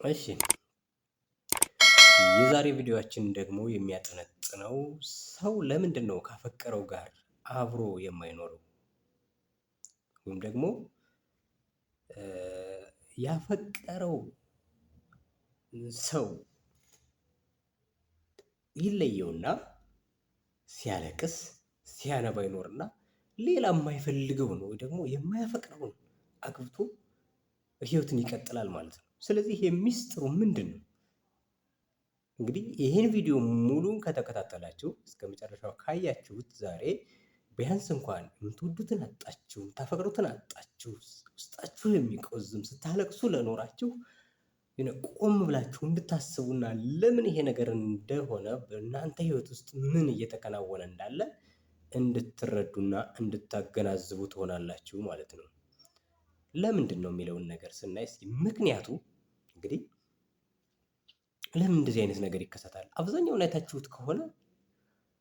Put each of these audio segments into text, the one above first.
እሺ የዛሬ ቪዲዮአችን ደግሞ የሚያጠነጥነው ሰው ለምንድን ነው ካፈቀረው ጋር አብሮ የማይኖረው? ወይም ደግሞ ያፈቀረው ሰው ይለየውና ሲያለቅስ ሲያነባ ይኖርና ሌላ የማይፈልገውን ወይ ደግሞ የማያፈቅረውን አግብቶ ህይወትን ይቀጥላል ማለት ነው። ስለዚህ ይሄ ሚስጥሩ ምንድን ነው? እንግዲህ ይህን ቪዲዮ ሙሉን ከተከታተላችሁ እስከ መጨረሻው ካያችሁት ዛሬ ቢያንስ እንኳን የምትወዱትን አጣችሁ፣ የምታፈቅሩትን አጣችሁ፣ ውስጣችሁ የሚቆዝም ስታለቅሱ ለኖራችሁ ቆም ብላችሁ እንድታስቡና ለምን ይሄ ነገር እንደሆነ በእናንተ ህይወት ውስጥ ምን እየተከናወነ እንዳለ እንድትረዱና እንድታገናዝቡ ትሆናላችሁ ማለት ነው። ለምንድን ነው የሚለውን ነገር ስናይ እስኪ ምክንያቱ እንግዲህ ለምን እንደዚህ አይነት ነገር ይከሰታል? አብዛኛውን አይታችሁት ከሆነ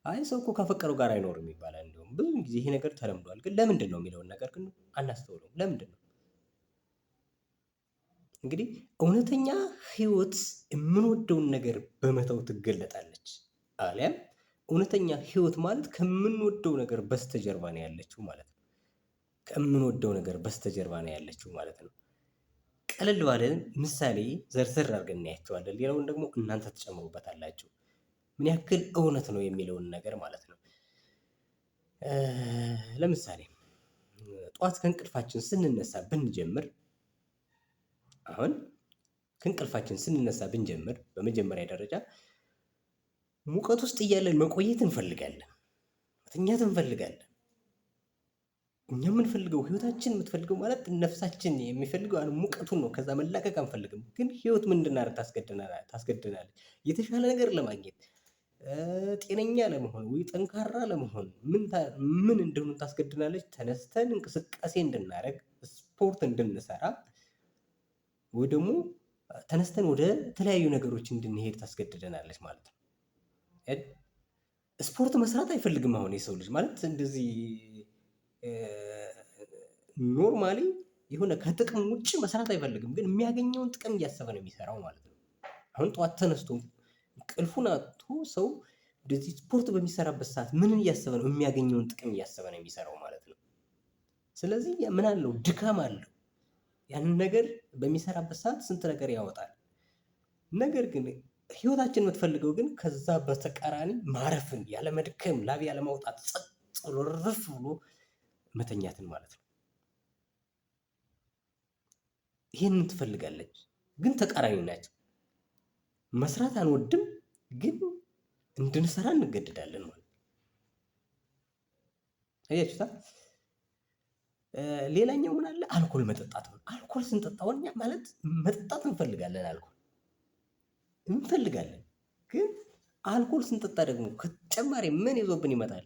አይ ሰው እኮ ካፈቀረው ጋር አይኖርም ይባላል። እንደውም ብዙ ጊዜ ይሄ ነገር ተለምዷል። ግን ለምንድን ነው የሚለውን ነገር ግን አናስተውለውም። ለምንድን ነው? እንግዲህ እውነተኛ ህይወት የምንወደውን ነገር በመተው ትገለጣለች። አሊያም እውነተኛ ህይወት ማለት ከምንወደው ነገር በስተጀርባ ነው ያለችው ማለት ነው። ከምንወደው ነገር በስተጀርባ ነው ያለችው ማለት ነው። ቀለል ባለ ምሳሌ ዘርዘር አድርገን እናያቸዋለን። ሌላውን ደግሞ እናንተ ትጨምሩበታላችሁ ምን ያክል እውነት ነው የሚለውን ነገር ማለት ነው። ለምሳሌ ጠዋት ከእንቅልፋችን ስንነሳ ብንጀምር አሁን ከእንቅልፋችን ስንነሳ ብንጀምር በመጀመሪያ ደረጃ ሙቀት ውስጥ እያለን መቆየት እንፈልጋለን፣ መተኛት እንፈልጋለን። እኛ የምንፈልገው ህይወታችን የምትፈልገው ማለት ነፍሳችን የሚፈልገው ሙቀቱን ነው። ከዛ መላቀቅ አንፈልግም። ግን ህይወት ምን እንድናደርግ ታስገድናለች? የተሻለ ነገር ለማግኘት ጤነኛ ለመሆን ወይ ጠንካራ ለመሆን ምን እንደሆነ ታስገድናለች? ተነስተን እንቅስቃሴ እንድናደርግ፣ ስፖርት እንድንሰራ ወይ ደግሞ ተነስተን ወደ ተለያዩ ነገሮች እንድንሄድ ታስገድደናለች ማለት ነው። ስፖርት መስራት አይፈልግም አሁን የሰው ልጅ ማለት እንደዚህ ኖርማሊ የሆነ ከጥቅም ውጭ መስራት አይፈልግም፣ ግን የሚያገኘውን ጥቅም እያሰበ ነው የሚሰራው ማለት ነው። አሁን ጠዋት ተነስቶ እንቅልፉን አጥቶ ሰው እንደዚህ ስፖርት በሚሰራበት ሰዓት ምን እያሰበ ነው? የሚያገኘውን ጥቅም እያሰበ ነው የሚሰራው ማለት ነው። ስለዚህ ምን አለው? ድካም አለው። ያንን ነገር በሚሰራበት ሰዓት ስንት ነገር ያወጣል። ነገር ግን ህይወታችን የምትፈልገው ግን ከዛ በተቃራኒ ማረፍን፣ ያለመድከም፣ ላብ ያለማውጣት፣ ጸጥ ብሎ ረፍ ብሎ መተኛትን ማለት ነው። ይሄንን ትፈልጋለች፣ ግን ተቃራኒ ናቸው። መስራት አንወድም፣ ግን እንድንሰራ እንገደዳለን ማለት ነው። አያችሁታ? ሌላኛው ምን አለ? አልኮል መጠጣት ነው። አልኮል ስንጠጣ እኛ ማለት መጠጣት እንፈልጋለን፣ አልኮል እንፈልጋለን። ግን አልኮል ስንጠጣ ደግሞ ከተጨማሪ ምን ይዞብን ይመጣል?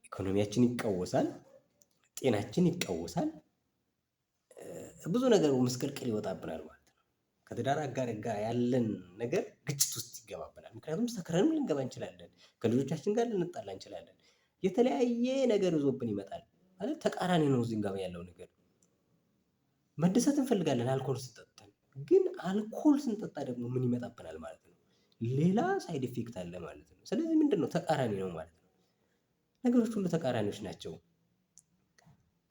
ኢኮኖሚያችን ይቃወሳል፣ ጤናችን ይቃወሳል፣ ብዙ ነገሩ ምስቅልቅል ይወጣብናል ማለት ነው። ከትዳር አጋር ጋር ያለን ነገር ግጭት ውስጥ ይገባብናል። ምክንያቱም ሰክረንም ልንገባ እንችላለን፣ ከልጆቻችን ጋር ልንጣላ እንችላለን። የተለያየ ነገር ይዞብን ይመጣል ማለት ተቃራኒ ነው። እዚህ ጋር ያለው ነገር መደሰት እንፈልጋለን አልኮል ስንጠጣ፣ ግን አልኮል ስንጠጣ ደግሞ ምን ይመጣብናል ማለት ነው? ሌላ ሳይድ ኢፌክት አለ ማለት ነው። ስለዚህ ምንድነው? ተቃራኒ ነው ማለት ነው። ነገሮች ሁሉ ተቃራኒዎች ናቸው።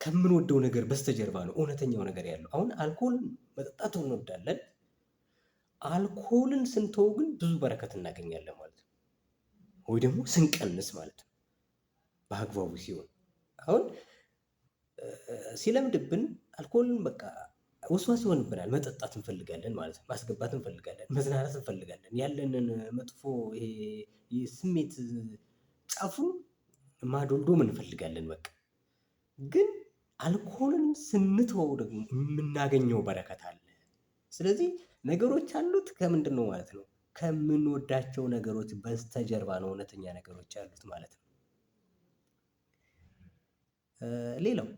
ከምንወደው ነገር በስተጀርባ ነው እውነተኛው ነገር ያለው። አሁን አልኮል መጠጣት እንወዳለን። አልኮልን ስንተው ግን ብዙ በረከት እናገኛለን ማለት ነው። ወይ ደግሞ ስንቀንስ ማለት ነው፣ በአግባቡ ሲሆን። አሁን ሲለምድብን አልኮልን በቃ ወስዋስ ይሆንብናል። መጠጣት እንፈልጋለን ማለት ነው። ማስገባት እንፈልጋለን፣ መዝናናት እንፈልጋለን። ያለንን መጥፎ ስሜት ጫፉን ማዶልዶም እንፈልጋለን በቃ። ግን አልኮልን ስንተወው ደግሞ የምናገኘው በረከት አለ። ስለዚህ ነገሮች አሉት ከምንድን ነው ማለት ነው? ከምንወዳቸው ነገሮች በስተጀርባ ነው እውነተኛ ነገሮች ያሉት ማለት ነው። ሌላው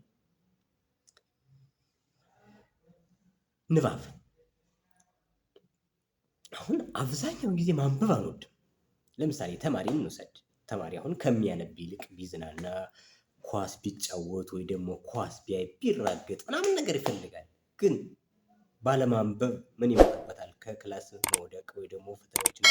ንባብ። አሁን አብዛኛውን ጊዜ ማንበብ አንወድም። ለምሳሌ ተማሪን እንውሰድ። ተማሪ አሁን ከሚያነብ ይልቅ ቢዝናና፣ ኳስ ቢጫወት ወይ ደግሞ ኳስ ቢያይ ቢራገጥ ምናምን ነገር ይፈልጋል። ግን ባለማንበብ ምን ይመጣበታል ከክላስ መውደቅ ወይ ደግሞ ፈተናዎችን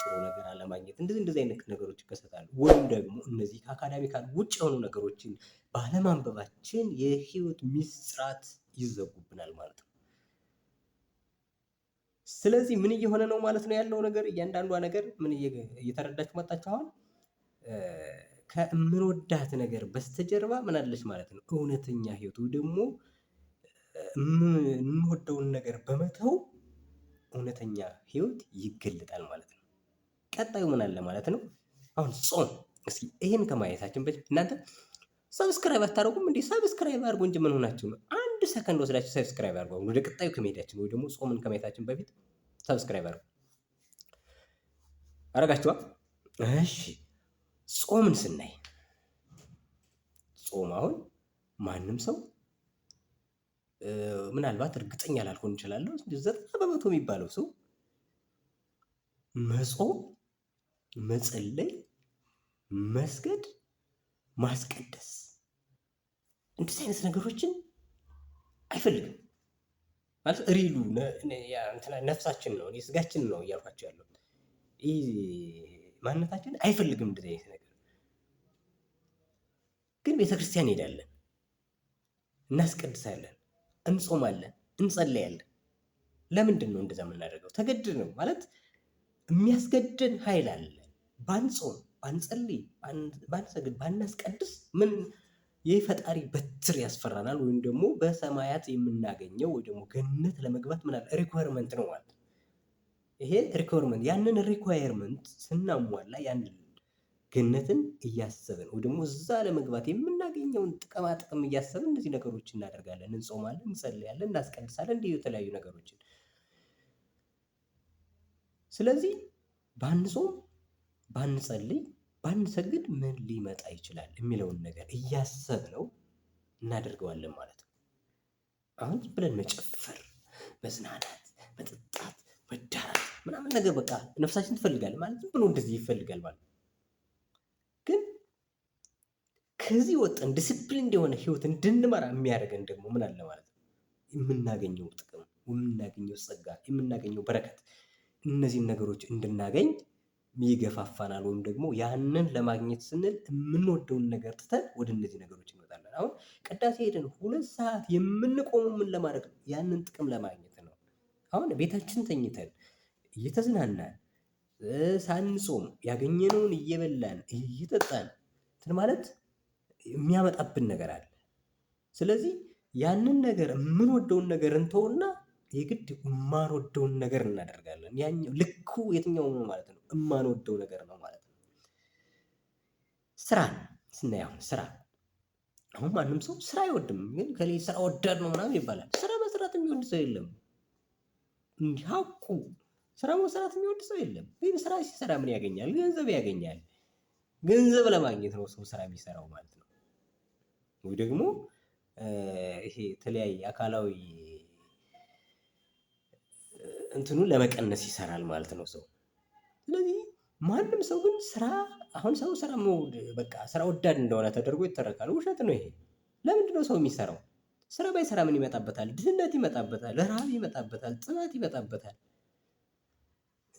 ጥሩ ነገር አለማግኘት እንደዚህ አይነት ነገሮች ይከሰታሉ። ወይም ደግሞ እነዚህ ከአካዳሚካል ውጭ የሆኑ ነገሮችን ባለማንበባችን የህይወት ሚስጥራት ይዘጉብናል ማለት ነው። ስለዚህ ምን እየሆነ ነው ማለት ነው ያለው ነገር እያንዳንዷ ነገር ምን እየተረዳችሁ መጣችሁ? አሁን ከምንወዳት ነገር በስተጀርባ ምን አለች ማለት ነው? እውነተኛ ህይወት ወይ ደግሞ የምንወደውን ነገር በመተው እውነተኛ ህይወት ይገለጣል ማለት ነው። ቀጣዩ ምን አለ ማለት ነው? አሁን ጾም። እስኪ ይሄን ከማየታችን በፊት እናንተ ሰብስክራይብ አታደርጉም እንዴ? ሰብስክራይብ አድርጉ እንጂ ምን ሆናችሁ ነው? አንድ ሰከንድ ወስዳችሁ ሰብስክራይብ አድርጉ። ወደ ቀጣዩ ከመሄዳችን ወይ ደግሞ ጾምን ከማየታችን በፊት ሰብስክራይብ አድርጉ። አረጋችኋ? እሺ ጾምን ስናይ ጾም አሁን ማንም ሰው ምናልባት እርግጠኛ ላልሆን እችላለሁ 90% የሚባለው ሰው መጾም፣ መጸለይ፣ መስገድ፣ ማስቀደስ እንደዚህ አይነት ነገሮችን አይፈልግም ማለት ሪሉ ነፍሳችን ነው ስጋችን ነው እያልኳቸው ያለው ማንነታችን አይፈልግም እንደዚህ አይነት ነገር። ግን ቤተክርስቲያን እንሄዳለን፣ እናስቀድሳለን፣ እንጾማለን፣ እንጸለያለን። ለምንድን ነው እንደዛ የምናደርገው? ተገድ ነው ማለት የሚያስገድን ኃይል አለ። ባንጾም፣ ባንጸልይ፣ ባንሰግድ፣ ባናስቀድስ ምን የፈጣሪ በትር ያስፈራናል፣ ወይም ደግሞ በሰማያት የምናገኘው ወይ ደግሞ ገነት ለመግባት ምን አለ ሪኳየርመንት ነው ማለት ነው። ይሄ ሪኳየርመንት ያንን ሪኳየርመንት ስናሟላ ያንን ገነትን እያሰብን ወይ ደግሞ እዛ ለመግባት የምናገኘውን ጥቅማ ጥቅም እያሰብን እነዚህ ነገሮች እናደርጋለን፣ እንጾማለን፣ እንጸልያለን፣ እናስቀድሳለን እንዲህ የተለያዩ ነገሮችን። ስለዚህ ባንጾም፣ ባንጸልይ፣ ባንሰግድ ምን ሊመጣ ይችላል የሚለውን ነገር እያሰብነው እናደርገዋለን ማለት ነው። አሁን ብለን መጨፈር፣ መዝናናት፣ መጠጣት፣ መዳራት ምናምን ነገር በቃ ነፍሳችን ትፈልጋል ማለት ብሎ እንደዚህ ይፈልጋል ማለት ነው። ግን ከዚህ ወጥን ዲስፕሊን የሆነ ህይወት እንድንመራ የሚያደርገን ደግሞ ምን አለ ማለት ነው? የምናገኘው ጥቅም፣ የምናገኘው ጸጋ፣ የምናገኘው በረከት እነዚህን ነገሮች እንድናገኝ ይገፋፋናል። ወይም ደግሞ ያንን ለማግኘት ስንል የምንወደውን ነገር ትተን ወደ እነዚህ ነገሮች እንመጣለን። አሁን ቅዳሴ ሄደን 2 ሰዓት የምንቆመው ምን ለማድረግ ነው? ያንን ጥቅም ለማግኘት ነው። አሁን ቤታችን ተኝተን እየተዝናናን ሳንጾም ያገኘነውን እየበላን እየጠጣን እንትን ማለት የሚያመጣብን ነገር አለ። ስለዚህ ያንን ነገር የምንወደውን ነገር እንተውና የግድ የማንወደውን ነገር እናደርጋለን። ያኛው ልኩ የትኛው ነው ማለት ነው? የማንወደው ነገር ነው ማለት ነው። ስራን ስናይ አሁን ማንም ሰው ስራ አይወድም፣ ግን ከሌላ ስራ ወዳድ ነው ምናምን ይባላል። ስራ መስራት የሚወድ ሰው የለም። እንዲህ ሀቁ ስራ መስራት የሚወድ ሰው የለም። ግን ስራ ሲሰራ ምን ያገኛል? ገንዘብ ያገኛል። ገንዘብ ለማግኘት ነው ሰው ስራ የሚሰራው ማለት ነው። ወይ ደግሞ ይሄ የተለያየ አካላዊ እንትኑን ለመቀነስ ይሰራል ማለት ነው ሰው። ስለዚህ ማንም ሰው ግን አሁን ሰው ስራ በቃ ስራ ወዳድ እንደሆነ ተደርጎ ይተረካል። ውሸት ነው ይሄ። ለምንድን ነው ሰው የሚሰራው? ስራ ባይሰራ ምን ይመጣበታል? ድህነት ይመጣበታል፣ ረሃብ ይመጣበታል፣ ጥማት ይመጣበታል፣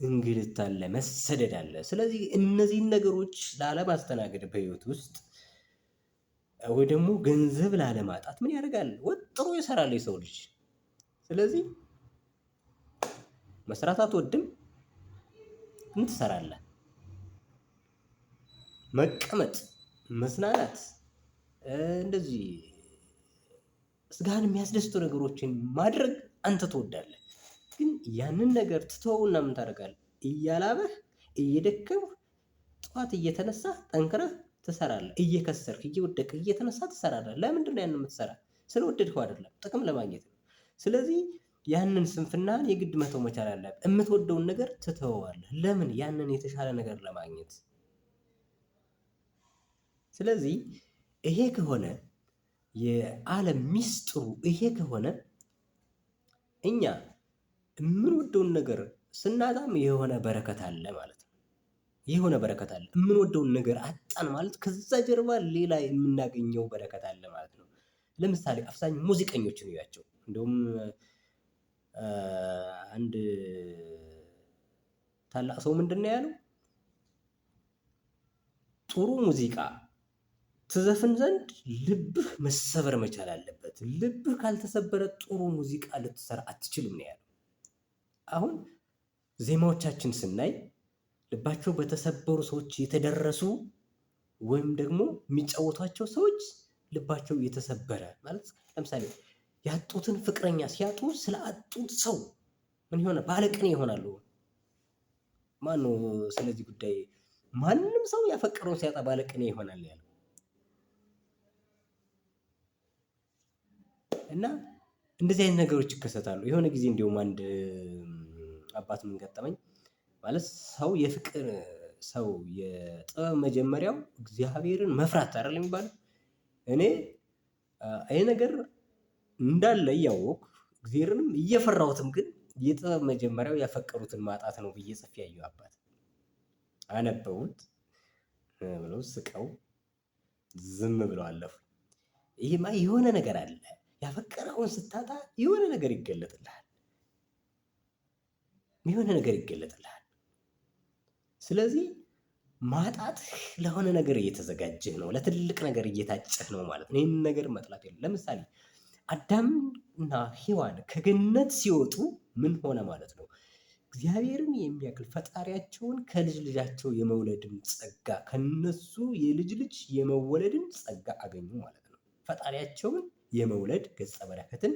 እንግልት አለ፣ መሰደድ አለ። ስለዚህ እነዚህን ነገሮች ላለማስተናገድ በህይወት ውስጥ ወይ ደግሞ ገንዘብ ላለማጣት ምን ያደርጋል? ወጥሮ ይሰራል የሰው ልጅ። ስለዚህ መስራት አትወድም፣ ምን ትሰራለህ? መቀመጥ፣ መዝናናት፣ እንደዚህ ስጋህን የሚያስደስቱ ነገሮችን ማድረግ አንተ ትወዳለህ። ግን ያንን ነገር ትተውና ምን ታደርጋለህ? እያላበህ እየደከምህ ጠዋት እየተነሳህ ጠንክረህ ትሰራለህ። እየከሰርክ እየወደቅህ እየተነሳህ ትሰራለህ። ለምንድን ነው ያንን የምትሰራ? ስለወደድከው አይደለም፣ ጥቅም ለማግኘት ነው። ስለዚህ ያንን ስንፍናን የግድ መተው መቻል አለብህ። የምትወደውን ነገር ትተወዋለህ። ለምን? ያንን የተሻለ ነገር ለማግኘት። ስለዚህ ይሄ ከሆነ የዓለም ሚስጥሩ ይሄ ከሆነ እኛ የምንወደውን ነገር ስናጣም የሆነ በረከት አለ ማለት ነው። የሆነ በረከት አለ። የምንወደውን ነገር አጣን ማለት ከዛ ጀርባ ሌላ የምናገኘው በረከት አለ ማለት ነው። ለምሳሌ አብዛኛው ሙዚቀኞችን እያቸው እንደውም አንድ ታላቅ ሰው ምንድን ነው ያለው? ጥሩ ሙዚቃ ትዘፍን ዘንድ ልብህ መሰበር መቻል አለበት። ልብህ ካልተሰበረ ጥሩ ሙዚቃ ልትሰራ አትችልም ነው ያለው። አሁን ዜማዎቻችን ስናይ ልባቸው በተሰበሩ ሰዎች የተደረሱ ወይም ደግሞ የሚጫወቷቸው ሰዎች ልባቸው የተሰበረ ማለት ለምሳሌ ያጡትን ፍቅረኛ ሲያጡ ስለ አጡት ሰው ምን ይሆናል? ባለቅኔ ይሆናሉ። ማን ነው ስለዚህ ጉዳይ ማንም ሰው ያፈቀረውን ሲያጣ ባለቅኔ ይሆናል ያለው እና እንደዚህ አይነት ነገሮች ይከሰታሉ። የሆነ ጊዜ እንዲሁም አንድ አባት ምን ገጠመኝ ማለት የፍቅር ሰው የጥበብ መጀመሪያው እግዚአብሔርን መፍራት አይደል የሚባለው። እኔ ይሄ ነገር እንዳለ እያወቅሁ እግዚአብሔርንም እየፈራሁትም ግን የጥበብ መጀመሪያው ያፈቀሩትን ማጣት ነው ብዬ ጽፌ ያየሁ አባት አነበቡት ብለው ስቀው ዝም ብለው አለፉ። ይሄማ የሆነ ነገር አለ። ያፈቀረውን ስታጣ የሆነ ነገር ይገለጥልሃል። ስለዚህ ማጣት ለሆነ ነገር እየተዘጋጀህ ነው፣ ለትልቅ ነገር እየታጨህ ነው ማለት ነው። ይህን ነገር መጥላት የለም። ለምሳሌ አዳምና ሔዋን ከገነት ሲወጡ ምን ሆነ ማለት ነው? እግዚአብሔርን የሚያክል ፈጣሪያቸውን ከልጅ ልጃቸው የመውለድን ጸጋ ከነሱ የልጅ ልጅ የመወለድን ጸጋ አገኙ ማለት ነው። ፈጣሪያቸውን የመውለድ ገጸ በረከትን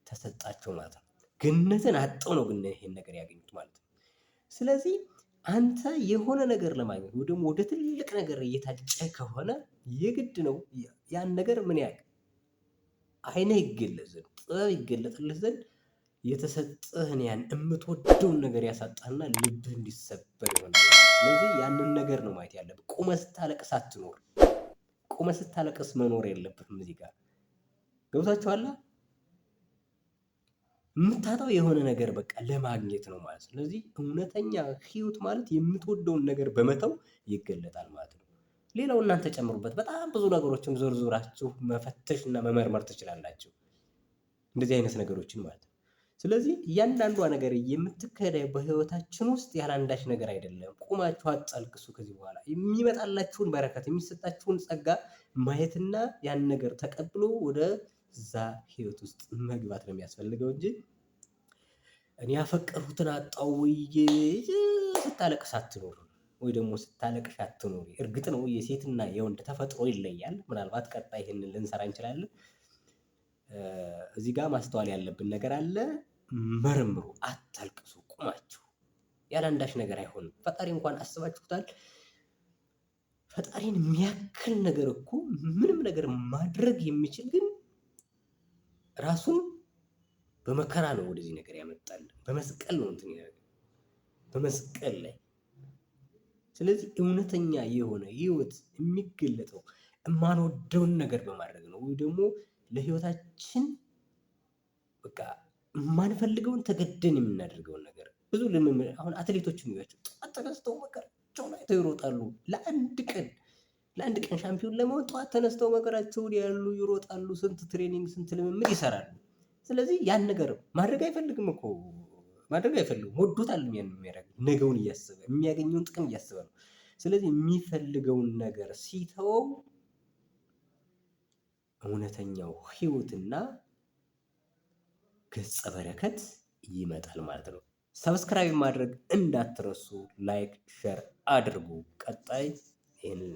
ተሰጣቸው ማለት ነው። ገነትን አጠው ነው ግን ይሄን ነገር ያገኙት ማለት ነው። ስለዚህ አንተ የሆነ ነገር ለማግኘት ወይ ደግሞ ወደ ትልቅ ነገር እየታጨ ከሆነ የግድ ነው ያን ነገር ምን ያህል አይነ ይገለጽ ዘንድ ጥበብ ይገለጥልህ ዘንድ የተሰጠህን ያን የምትወደውን ነገር ያሳጣህና ልብህ እንዲሰበር ይሆናል። ስለዚህ ያንን ነገር ነው ማየት ያለብህ። ቁመህ ስታለቅስ አትኖር። ቁመህ ስታለቅስ መኖር የለብህም። እዚህ ጋር ገብታችኋል? የምታጣው የሆነ ነገር በቃ ለማግኘት ነው ማለት ነው። ስለዚህ እውነተኛ ህይወት ማለት የምትወደውን ነገር በመተው ይገለጣል ማለት ነው። ሌላው እናንተ ጨምሩበት። በጣም ብዙ ነገሮችን ዞራችሁ መፈተሽ እና መመርመር ትችላላችሁ፣ እንደዚህ አይነት ነገሮችን ማለት ነው። ስለዚህ እያንዳንዷ ነገር የምትካሄደው በህይወታችን ውስጥ ያላንዳች ነገር አይደለም። ቁማችሁ አትጸልቅሱ። ከዚህ በኋላ የሚመጣላችሁን በረከት የሚሰጣችሁን ጸጋ ማየትና ያን ነገር ተቀብሎ ወደ እዛ ህይወት ውስጥ መግባት ነው የሚያስፈልገው እንጂ እኔ ያፈቀሩትን አጣው ስታለቅስ አትኖር ወይ ደግሞ ስታለቅሽ አትኖሪ። እርግጥ ነው የሴትና የወንድ ተፈጥሮ ይለያል። ምናልባት ቀጣይ ይህንን ልንሰራ እንችላለን። እዚህ ጋር ማስተዋል ያለብን ነገር አለ። መርምሩ፣ አታልቅሱ። ቁማችሁ ያላንዳች ነገር አይሆንም። ፈጣሪ እንኳን አስባችሁታል? ፈጣሪን የሚያክል ነገር እኮ ምንም ነገር ማድረግ የሚችል ግን ራሱን በመከራ ነው ወደዚህ ነገር ያመጣል። በመስቀል ነው እንትን ያደረገ በመስቀል ላይ። ስለዚህ እውነተኛ የሆነ ህይወት የሚገለጠው የማንወደውን ነገር በማድረግ ነው፣ ወይ ደግሞ ለህይወታችን በቃ የማንፈልገውን ተገደን የምናደርገውን ነገር ብዙ አሁን አትሌቶችን ይያቸው ጠዋት ተነስተው መከራቸውን አይተው ይሮጣሉ። ለአንድ ቀን ሻምፒዮን ለመሆን ጠዋት ተነስተው መከራቸውን ያሉ ይሮጣሉ። ስንት ትሬኒንግ ስንት ልምምድ ይሰራሉ። ስለዚህ ያን ነገር ማድረግ አይፈልግም። ወዶታል የሚያደርግ ነገውን እያሰበ የሚያገኘውን ጥቅም እያሰበ ነው። ስለዚህ የሚፈልገውን ነገር ሲተወው እውነተኛው ህይወትና ገጸ በረከት ይመጣል ማለት ነው። ሰብስክራይብ ማድረግ እንዳትረሱ፣ ላይክ ሸር አድርጉ። ቀጣይ ይህንን